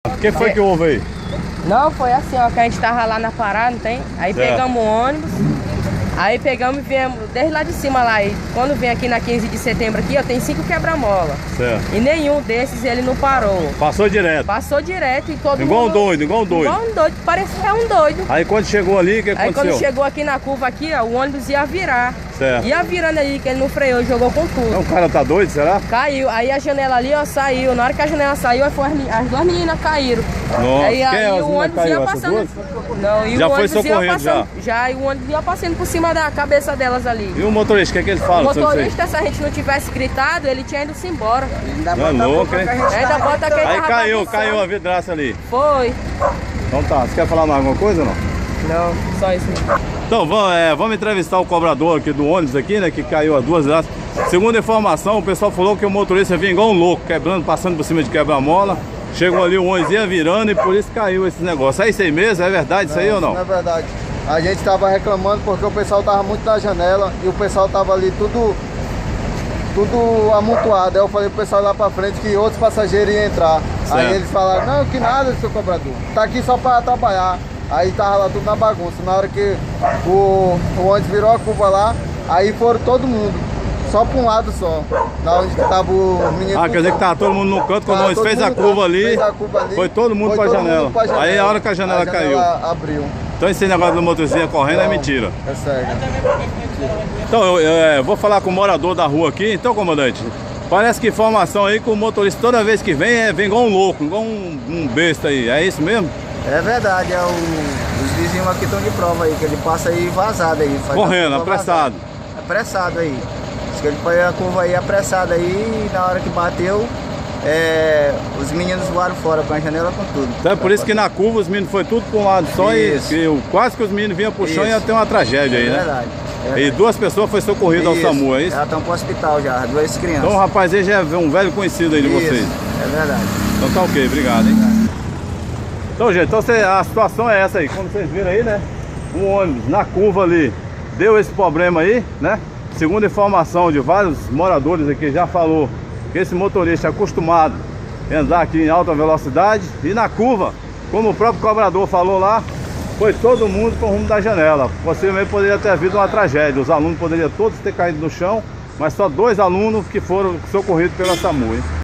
O que foi que houve aí? Não, foi assim, ó, que a gente tava lá na parada, não tem? Aí Certo. pegamos o ônibus, aí pegamos e viemos desde lá de cima lá. E quando vem aqui na 15 de setembro aqui, ó, tem 5 quebra-mola. Certo. E nenhum desses ele não parou. Passou direto. Passou direto e todo Igual um mundo... doido, igual um doido. Igual um doido, parecia um doido. Aí quando chegou ali, o que Aí aconteceu? quando chegou aqui na curva aqui, ó, o ônibus ia virar. Certo. Ia virando aí, que ele não freou, jogou com tudo. O cara tá doido, será? Caiu, aí a janela ali, ó, saiu. Na hora que a janela saiu, aí as duas meninas caíram. Nossa, aí quem é as o meninas ônibus caiu? ia Essas passando. duas? Não, e Já o foi ônibus ia socorrido, passando. Já, e o ônibus ia passando por cima da cabeça delas ali. E o motorista, o que é que ele O fala sobre isso motorista, se a gente não tivesse gritado, ele tinha ido-se embora. aí? Não é louco, hein? Ainda bota aquele Aí tava caiu bagunçando. a vidraça ali. Foi. Então tá, você quer falar mais alguma coisa ou não? Não, só isso mesmo. Então vamos entrevistar o cobrador aqui do ônibus aqui, né? Que caiu as duas vidraças. Segundo a informação, o pessoal falou que o motorista vinha igual um louco, quebrando, passando por cima de quebra-mola. Chegou ali, o ônibus ia virando e por isso caiu esse negócio. É isso aí mesmo? É verdade isso aí ou não? Não é verdade. A gente tava reclamando porque o pessoal tava muito na janela e o pessoal tava ali tudo amontoado. Aí eu falei pro pessoal lá pra frente que outros passageiros iam entrar. Certo. Aí eles falaram, não, que nada, seu cobrador. Tá aqui só pra trabalhar. Aí tava lá tudo na bagunça. Na hora que o ônibus virou a curva lá, aí foram todo mundo. Só pra um lado só. Na onde que tava o menino. Ah, quer dizer que tava todo mundo no canto, quando o ônibus fez a curva ali, foi todo mundo pra janela. Aí a hora que a janela caiu. Abriu. Então esse negócio do motorista correndo é Não, mentira. É sério. Então eu vou falar com o morador da rua aqui. Então, comandante, parece que informação aí que o motorista toda vez que vem, vem igual um louco, igual um besta aí. É isso mesmo? É verdade, os vizinhos aqui estão de prova aí, que ele passa aí vazado aí. Faz Correndo, a curva apressado. vazado. Apressado aí. Diz que ele foi a curva aí apressado aí e na hora que bateu, os meninos voaram fora com a janela com tudo. Então é por isso que na curva os meninos foi tudo para um lado só Isso. e quase que os meninos vinham pro chão e ia ter uma tragédia aí, É né? verdade. E duas pessoas foram socorridas ao SAMU, é isso? Já estão pro hospital já, as duas crianças. Então o rapaz aí já é um velho conhecido aí de vocês. É verdade. Então tá ok, obrigado, hein? Então, gente, a situação é essa aí. Como vocês viram aí, né? Um ônibus na curva ali deu esse problema aí, né? Segundo informação de vários moradores aqui, já falou que esse motorista é acostumado a andar aqui em alta velocidade. E na curva, como o próprio cobrador falou lá, foi todo mundo com o rumo da janela. Possivelmente poderia ter havido uma tragédia. Os alunos poderiam todos ter caído no chão, mas só 2 alunos que foram socorridos pela SAMU, hein?